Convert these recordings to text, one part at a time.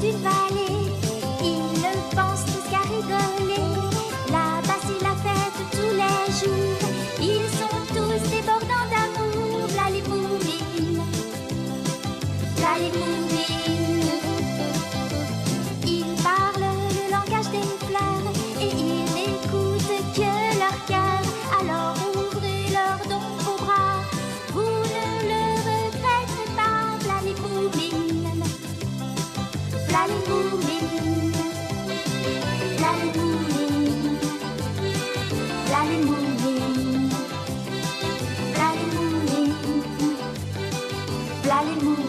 d'une vallée. Ils ne pensent tous qu'à rigoler. Là-bas c'est la fête tous les jours. Ils sont tous débordants d'amour. V'là les moumines, v'là les moumines. Ils parlent le langage des fleurs et ils n'écoutent que leur cœur. Alors ouvrez leurs dons vos bras, vous ne le regretterez pas. V'là les moumines, v'là les moumines, v'là les moumines, v'là les moumines, v'là les moumines, v'là les moumines.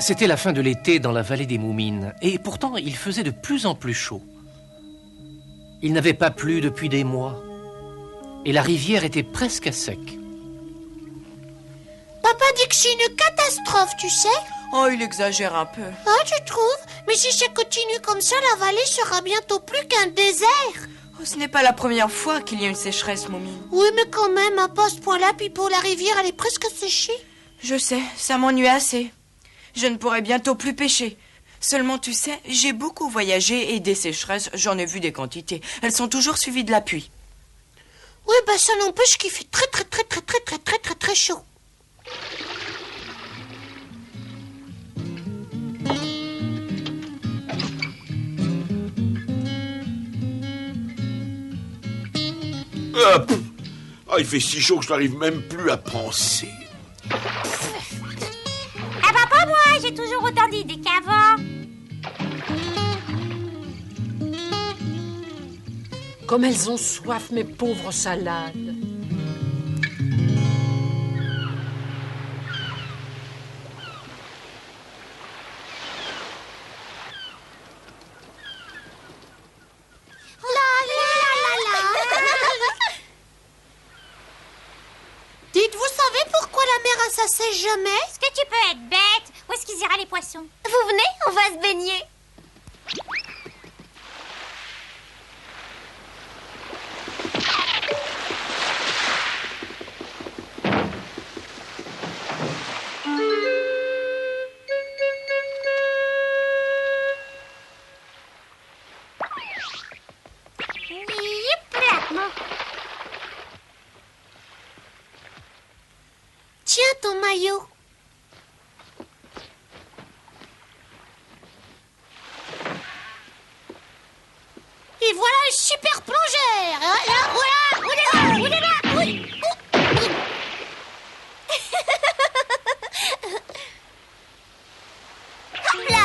C'était la fin de l'été dans la vallée des Moumines, et pourtant il faisait de plus en plus chaud. Il n'avait pas plu depuis des mois, et la rivière était presque à sec. Papa dit que c'est une catastrophe, tu sais. Oh, il exagère un peu. Ah, tu trouves? Mais si ça continue comme ça, la vallée sera bientôt plus qu'un désert. Oh, ce n'est pas la première fois qu'il y a une sécheresse, Moumine. Oui, mais quand même, à pas ce point-là, Pipo, la rivière, elle est presque séchée. Je sais, ça m'ennuie assez. Je ne pourrai bientôt plus pêcher. Seulement, tu sais, j'ai beaucoup voyagé et des sécheresses, j'en ai vu des quantités. Elles sont toujours suivies de la pluie. Oui, bah ça n'empêche qu'il fait très chaud. Il fait si chaud que je n'arrive même plus à penser. Ah bah pas moi, j'ai toujours autant d'idées qu'avant. Comme elles ont soif, mes pauvres salades. Dites, vous savez pourquoi la mer, ça sèche jamais? Est-ce que tu peux être bête? Où est-ce qu'ils iraient les poissons? Vous venez, on va se baigner. Tiens ton maillot. Et voilà un super plongeur. Voilà. Ouh là là. Oui. Hop là!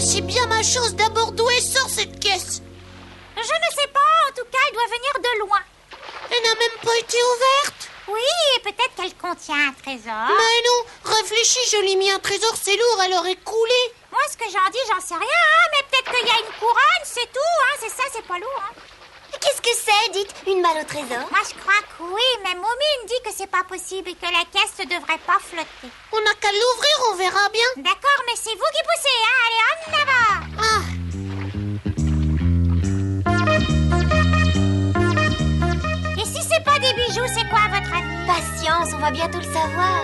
C'est bien ma chose. D'abord, d'où elle sort cette caisse? Je ne sais pas, en tout cas, elle doit venir de loin. Elle n'a même pas été ouverte. Oui, et peut-être qu'elle contient un trésor. Mais non, réfléchis, je l'ai mis un trésor, c'est lourd, elle aurait coulé. Moi, ce que j'en dis, j'en sais rien, hein, mais peut-être qu'il y a une couronne, c'est tout, hein, c'est ça, c'est pas lourd. Hein. Qu'est-ce que c'est, dites? Une malle au trésor? Moi, je crois que oui, mais Moumine dit que c'est pas possible et que la caisse ne devrait pas flotter. On n'a qu'à l'ouvrir, on verra bien. D'accord, mais c'est vous qui poussez, hein? Allez, en avant! Et si c'est pas des bijoux, c'est quoi à votre avis? Patience, on va bientôt le savoir.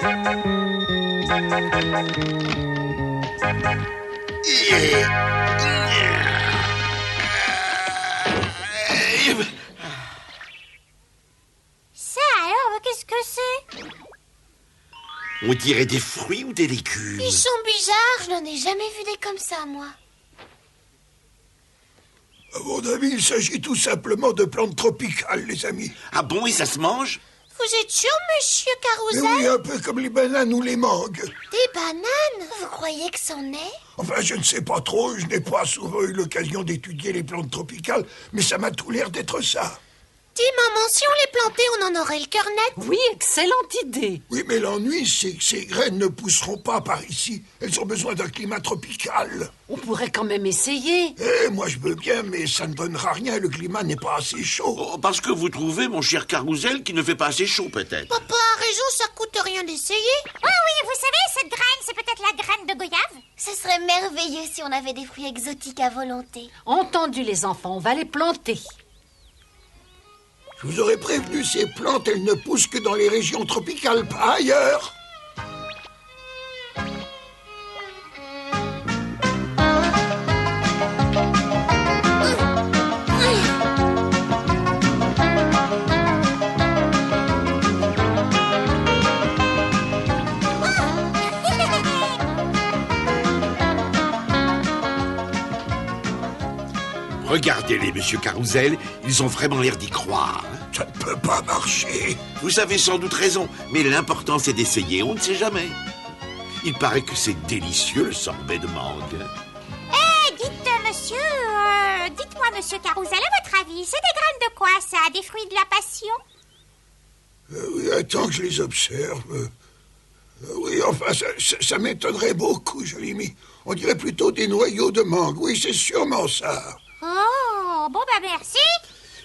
Ça alors, qu'est-ce que c'est? On dirait des fruits ou des légumes. Ils sont bizarres. Je n'en ai jamais vu des comme ça, moi. À mon avis, il s'agit tout simplement de plantes tropicales, les amis. Ah bon, et ça se mange? Vous êtes sûr, monsieur Mais Carousel? oui, un peu comme les bananes ou les mangues. Des bananes? Vous croyez que c'en est? Enfin, je ne sais pas trop, je n'ai pas souvent eu l'occasion d'étudier les plantes tropicales, mais ça m'a tout l'air d'être ça. Dis, maman, si on les plantait, on en aurait le cœur net. Oui, excellente idée. Oui, mais l'ennui, c'est que ces graines ne pousseront pas par ici. Elles ont besoin d'un climat tropical. On pourrait quand même essayer. Eh, moi je veux bien, mais ça ne donnera rien, le climat n'est pas assez chaud. Oh, parce que vous trouvez, mon cher Carousel, qu'il ne fait pas assez chaud, peut-être. Papa a raison, ça coûte rien d'essayer. Oui, oui, vous savez, cette graine, c'est peut-être la graine de goyave? Ce serait merveilleux si on avait des fruits exotiques à volonté. Entendu, les enfants, on va les planter. Je vous aurais prévenu, ces plantes, elles ne poussent que dans les régions tropicales, pas ailleurs. Regardez-les, monsieur Carousel, ils ont vraiment l'air d'y croire. Ça ne peut pas marcher. Vous avez sans doute raison, mais l'important c'est d'essayer, on ne sait jamais. Il paraît que c'est délicieux, le sorbet de mangue. Dites-moi, monsieur Carousel, à votre avis, c'est des graines de quoi, ça? Des fruits de la passion? Oui, attends que je les observe. Oui, enfin, ça m'étonnerait beaucoup, Jolimi. On dirait plutôt des noyaux de mangue. Oui, c'est sûrement ça. Oh, bon bah merci.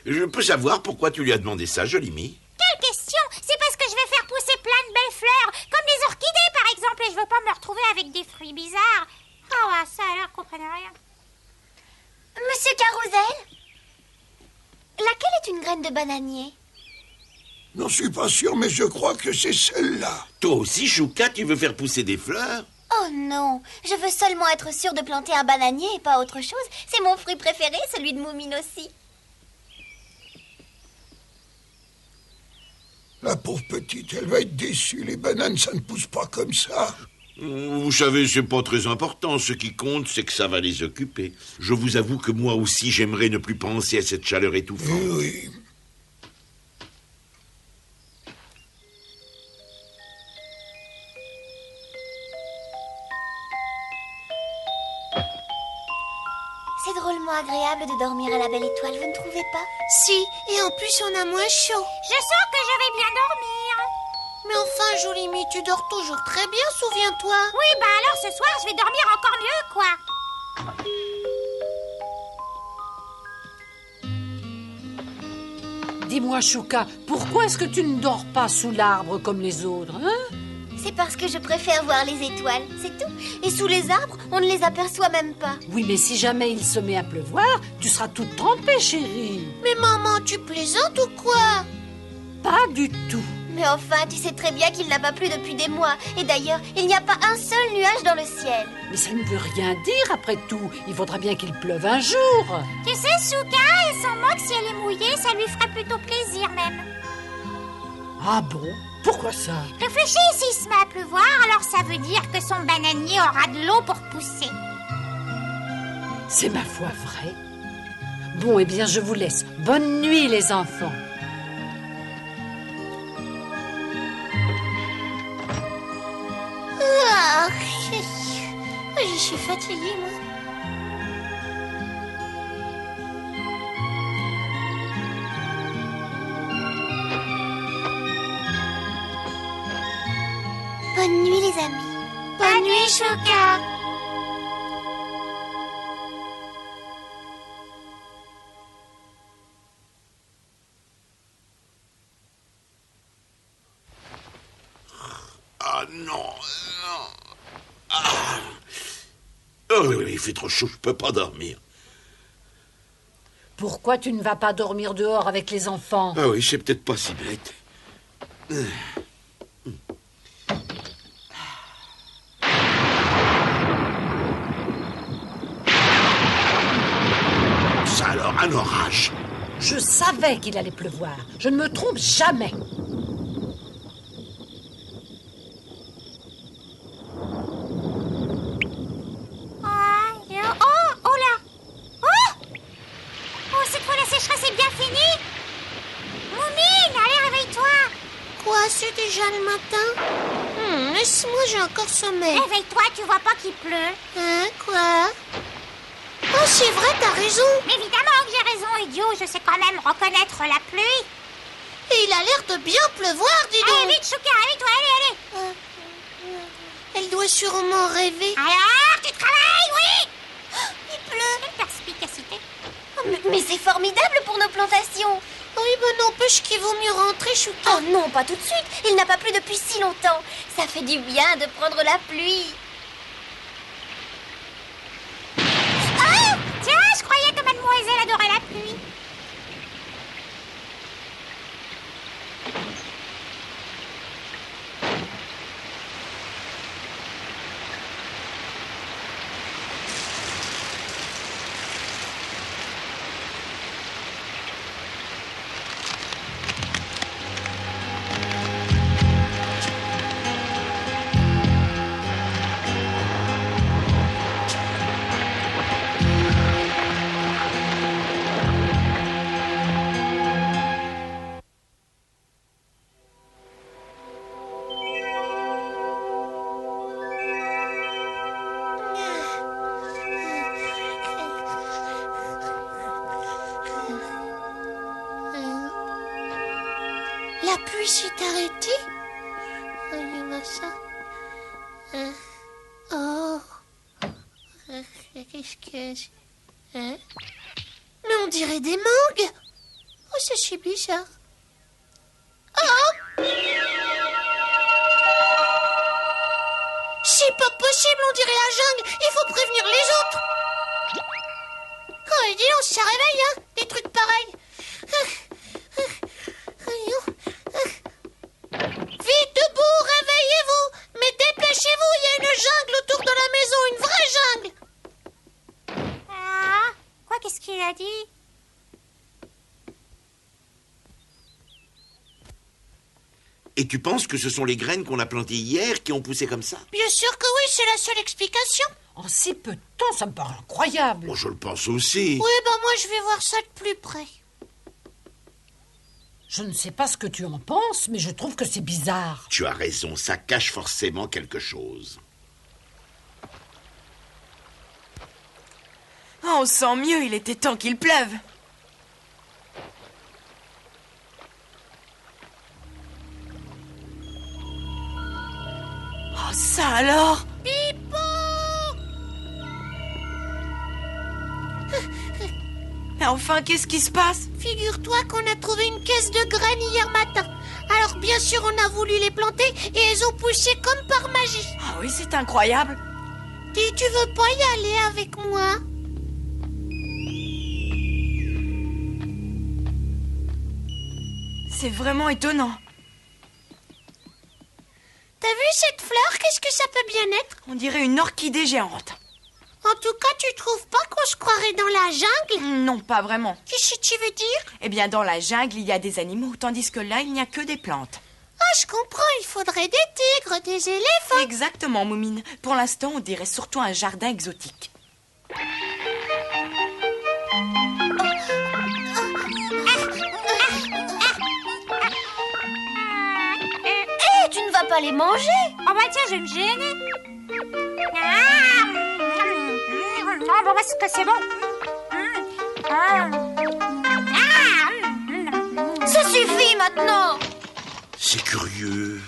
Je peux savoir pourquoi tu lui as demandé ça, Jolimi? Quelle question? C'est parce que je vais faire pousser plein de belles fleurs, comme des orchidées par exemple, et je veux pas me retrouver avec des fruits bizarres. Ah ouais, ça a l'air qu'on comprenne rien. Monsieur Carousel, laquelle est une graine de bananier? N'en suis pas sûr, mais je crois que c'est celle-là. Toi aussi, Chouka, tu veux faire pousser des fleurs? Oh non, je veux seulement être sûre de planter un bananier et pas autre chose. C'est mon fruit préféré, celui de Moumine aussi. La pauvre petite, elle va être déçue. Les bananes, ça ne pousse pas comme ça. Vous savez, c'est pas très important. Ce qui compte, c'est que ça va les occuper. Je vous avoue que moi aussi, j'aimerais ne plus penser à cette chaleur étouffante. Oui. C'est drôlement agréable de dormir à la belle étoile, vous ne trouvez pas? Si, et en plus on a moins chaud. Je sens que je vais bien dormir. Mais enfin, Jolimi, tu dors toujours très bien, souviens-toi. Oui, bah alors ce soir, je vais dormir encore mieux, quoi. Dis-moi, Chouka, pourquoi est-ce que tu ne dors pas sous l'arbre comme les autres, hein? C'est parce que je préfère voir les étoiles, c'est tout. Et sous les arbres, on ne les aperçoit même pas. Oui, mais si jamais il se met à pleuvoir, tu seras toute trempée, chérie. Mais maman, tu plaisantes ou quoi? Pas du tout. Mais enfin, tu sais très bien qu'il n'a pas plu depuis des mois. Et d'ailleurs, il n'y a pas un seul nuage dans le ciel. Mais ça ne veut rien dire, après tout. Il faudra bien qu'il pleuve un jour. Tu sais, Chouka, et son manque, si elle est mouillée, ça lui ferait plutôt plaisir même. Ah bon? Pourquoi ça? Réfléchis, s'il se met à pleuvoir, alors ça veut dire que son bananier aura de l'eau pour pousser. C'est ma foi vrai. Bon, eh bien, je vous laisse. Bonne nuit, les enfants. Ah, je suis fatiguée, moi. Bonne nuit, les amis. Bonne nuit, Chouka. non. Oh, oui, il fait trop chaud, je peux pas dormir. Pourquoi tu ne vas pas dormir dehors avec les enfants? Ah oui, c'est peut-être pas si bête. Ça alors, un orage. Je savais qu'il allait pleuvoir. Je ne me trompe jamais. Oh là! Oh, cette fois la sécheresse est bien finie. Moumine, allez, réveille-toi. Quoi, c'est déjà le matin? Laisse-moi, j'ai encore sommeil. Réveille-toi, tu vois pas qu'il pleut. Hein, quoi? Oh, c'est vrai, t'as raison. Évidemment que j'ai raison, idiot. Je sais quand même reconnaître la pluie. Et il a l'air de bien pleuvoir, dis donc. Allez, vite, Chouka, réveille-toi, allez. Elle doit sûrement rêver. Alors, tu travailles, oui? Il pleut. Quelle perspicacité. Mais c'est formidable pour nos plantations. Oui, ben n'empêche qu'il vaut mieux rentrer, Chouka. Oh non, pas tout de suite. Il n'a pas plu depuis si longtemps. Ça fait du bien de prendre la pluie. Ah, tiens, je croyais que mademoiselle adorait la pluie. La pluie s'est arrêtée. Voyons voir ça. Oh. Qu'est-ce que c'est? Hein? Mais on dirait des mangues. Oh, ça c'est bizarre. Oh! C'est pas possible, on dirait la jungle. Il faut prévenir les autres. Oh, dis donc, ça réveille, hein, des trucs pareils. Vite debout, réveillez-vous. Mais dépêchez-vous, il y a une jungle autour de la maison, une vraie jungle. Ah, quoi, qu'est-ce qu'il a dit? Et tu penses que ce sont les graines qu'on a plantées hier qui ont poussé comme ça? Bien sûr que oui, c'est la seule explication. En si peu de temps, ça me paraît incroyable. Moi, je le pense aussi. Oui, ben moi je vais voir ça de plus près. Je ne sais pas ce que tu en penses, mais je trouve que c'est bizarre. Tu as raison, ça cache forcément quelque chose. Oh, on sent mieux, il était temps qu'il pleuve. Oh, ça alors? Mais enfin, qu'est-ce qui se passe? Figure-toi qu'on a trouvé une caisse de graines hier matin. Alors bien sûr, on a voulu les planter et elles ont poussé comme par magie. Ah oui, c'est incroyable. Dis, tu veux pas y aller avec moi? C'est vraiment étonnant. T'as vu cette fleur? Qu'est-ce que ça peut bien être? On dirait une orchidée géante. En tout cas, tu trouves pas qu'on se croirait dans la jungle? Non, pas vraiment. Qu'est-ce que tu veux dire? Eh bien, dans la jungle, il y a des animaux, tandis que là, il n'y a que des plantes. Ah, je comprends, il faudrait des tigres, des éléphants. Exactement, Moumine. Pour l'instant, on dirait surtout un jardin exotique. Tu ne vas pas les manger? Oh bah tiens, je vais me gêner. Ah, bon, est-ce que c'est bon? Ça suffit maintenant! C'est curieux.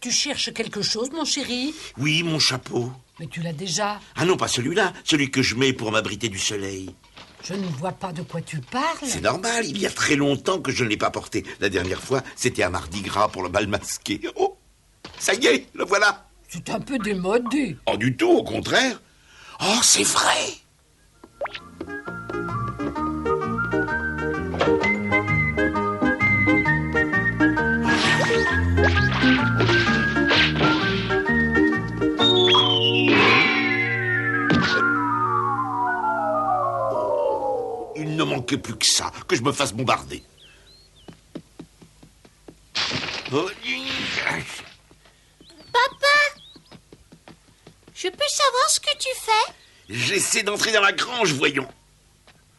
Tu cherches quelque chose, mon chéri? Oui, mon chapeau. Mais tu l'as déjà. Ah non, pas celui-là, celui que je mets pour m'abriter du soleil. Je ne vois pas de quoi tu parles. C'est normal, il y a très longtemps que je ne l'ai pas porté. La dernière fois, c'était à Mardi Gras pour le bal masqué. Oh, ça y est, le voilà. C'est un peu démodé. Oh, du tout, au contraire. Oh, c'est vrai. Il ne manquait plus que ça, que je me fasse bombarder. Oh, Papa, je peux savoir ce que tu fais? j'essaie d'entrer dans la grange, voyons,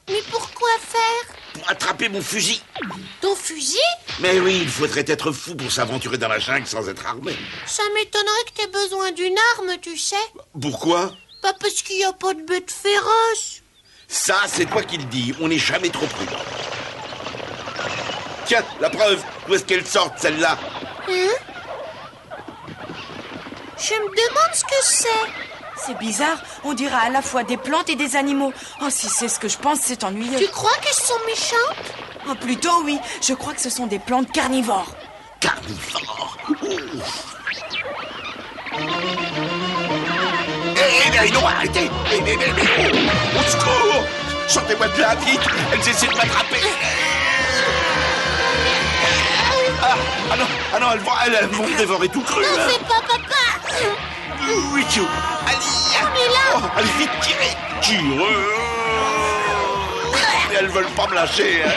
Mais pourquoi faire? pour attraper mon fusil. Ton fusil? Mais oui, il faudrait être fou pour s'aventurer dans la jungle sans être armé. Ça m'étonnerait que t'aies besoin d'une arme, tu sais. Pourquoi? Pas parce qu'il n'y a pas de bêtes féroces. Ça, c'est toi qui le dis. On n'est jamais trop prudent. Tiens, la preuve. Où est-ce qu'elle sort, celle-là? Hein? Je me demande ce que c'est. C'est bizarre, on dirait à la fois des plantes et des animaux. Oh, si c'est ce que je pense, c'est ennuyeux. Tu crois qu'elles sont méchantes? Oh, plutôt oui, je crois que ce sont des plantes carnivores. Carnivore. Hé, non, arrêtez. Au secours. Sortez-moi de là, vite. Elles essaient de m'attraper. Ah non, elles vont me dévorer tout cru. N'en fais pas, papa. Oui, tu. Allez, là. allez, vite, tirez. Tirez. Mais elles veulent pas me lâcher. Hein.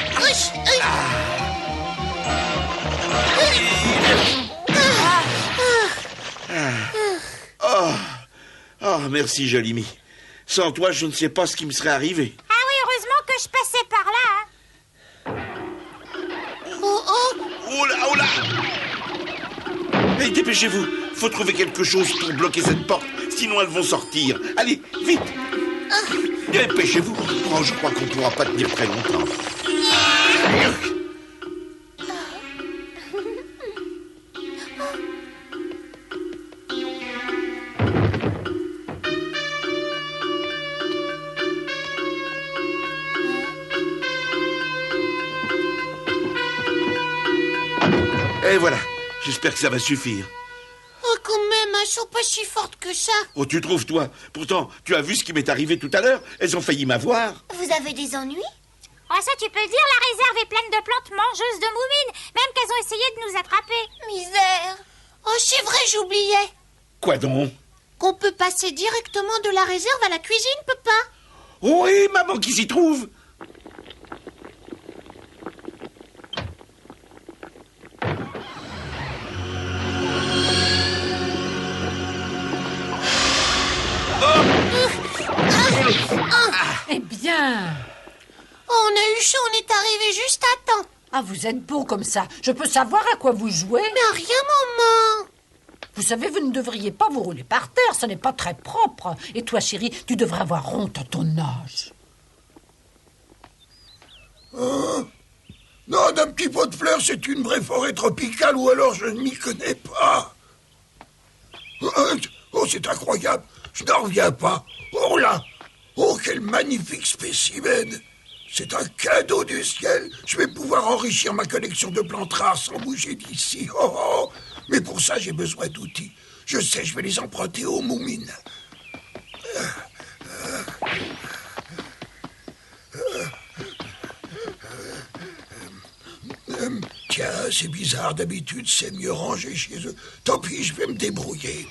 Oh, merci, Jolimi. Sans toi, je ne sais pas ce qui me serait arrivé. Ah oui, heureusement que je passais par là. Oh, oh. Oh là. Hey, dépêchez-vous. Faut trouver quelque chose pour bloquer cette porte, sinon elles vont sortir. Allez, vite. Dépêchez-vous. Oh, je crois qu'on ne pourra pas tenir très longtemps. Et voilà. J'espère que ça va suffire. Oh, quand même, elles sont pas si fortes que ça. Oh, tu trouves, toi? Pourtant, tu as vu ce qui m'est arrivé tout à l'heure? Elles ont failli m'avoir. Vous avez des ennuis? Oh, ça, tu peux le dire, la réserve est pleine de plantes mangeuses de moumines, même qu'elles ont essayé de nous attraper. Misère. Oh, c'est vrai, j'oubliais. Quoi donc? Qu'on peut passer directement de la réserve à la cuisine, papa. Oui, maman qui s'y trouve. Eh bien... Oh, on a eu chaud, on est arrivé juste à temps. Ah, vous êtes beau comme ça. Je peux savoir à quoi vous jouez? Mais rien, maman. Vous savez, vous ne devriez pas vous rouler par terre. Ce n'est pas très propre. Et toi, chérie, tu devrais avoir honte à ton âge. Non, d'un petit pot de fleurs, c'est une vraie forêt tropicale, ou alors je ne m'y connais pas. Oh, c'est incroyable. Je n'en reviens pas. Oh là. Oh, quel magnifique spécimen. C'est un cadeau du ciel. Je vais pouvoir enrichir ma collection de plantes rares sans bouger d'ici. Oh, oh. Mais pour ça, j'ai besoin d'outils. Je sais, je vais les emprunter aux moumines. Tiens, c'est bizarre. D'habitude, c'est mieux rangé chez eux. Tant pis, je vais me débrouiller.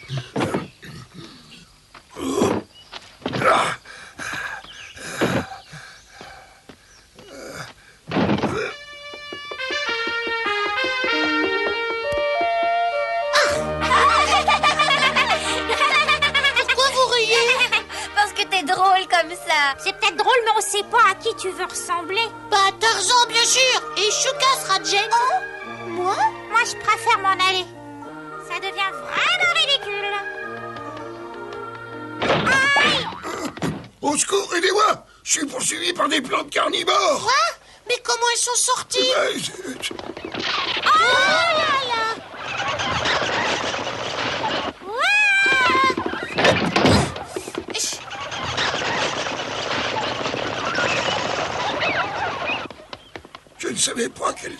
Pourquoi vous riez? Parce que t'es drôle comme ça. C'est peut-être drôle, mais on sait pas à qui tu veux ressembler. Pas à Tarzan, bien sûr. Et Chouka sera Jen. Moi? Moi, je préfère m'en aller. Ça devient vraiment ridicule. Au secours, aidez-moi. Je suis poursuivi par des plantes carnivores. Quoi? Mais comment elles sont sorties? Zut. Oh là là!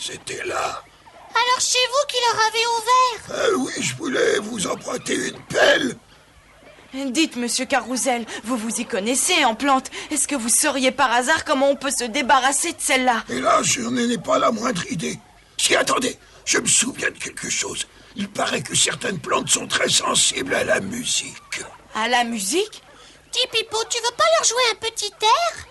C'était là. Alors c'est vous qui leur avez ouvert? Ah oui, je voulais vous emprunter une pelle. Dites, monsieur Carousel, vous vous y connaissez en plantes. Est-ce que vous sauriez par hasard comment on peut se débarrasser de celle-là? Et là, je n'en ai pas la moindre idée. Si, attendez, je me souviens de quelque chose. Il paraît que certaines plantes sont très sensibles à la musique. À la musique? Dis, Pipo, tu veux pas leur jouer un petit air?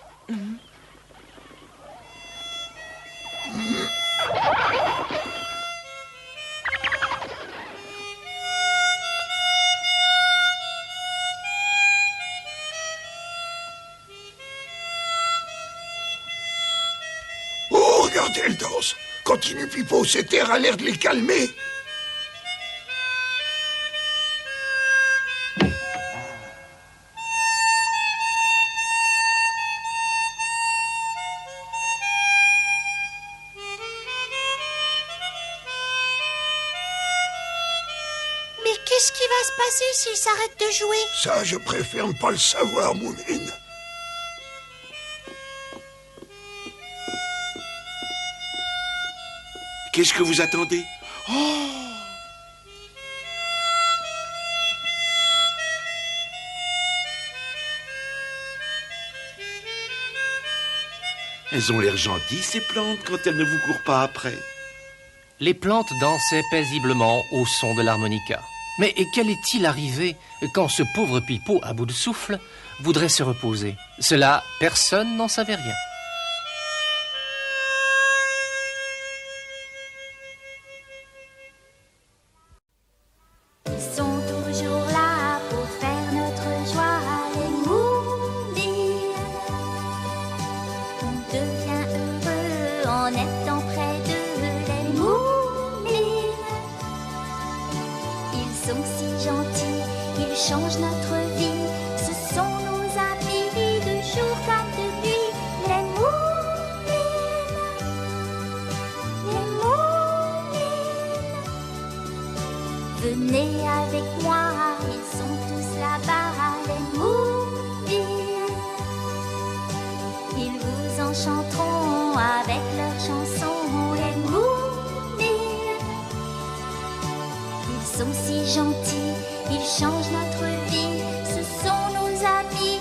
Oh, regardez, elle danse. Continue, Pipo, cet air a l'air de les calmer. Mais qu'est-ce qui va se passer s'ils s'arrêtent de jouer? Ça, je préfère ne pas le savoir, Moumine. Qu'est-ce que vous attendez? Oh! Elles ont l'air gentilles, ces plantes, quand elles ne vous courent pas après. Les plantes dansaient paisiblement au son de l'harmonica. Mais quel est-il arrivé quand ce pauvre Pipo, à bout de souffle, voudrait se reposer? Cela, personne n'en savait rien. Ils sont toujours là pour faire notre joie, les moulines. On devient heureux en étant près d'eux, les moulines. Ils sont si gentils, ils changent notre vie. Ce sont nos amis de jour comme de nuit, les moulines. Les moulines. Venez avec moi, ils sont tous là-bas, les moulines. Ils vous enchanteront avec leurs chansons, les moulines. Ils sont si gentils, ils changent notre vie, ce sont nos amis.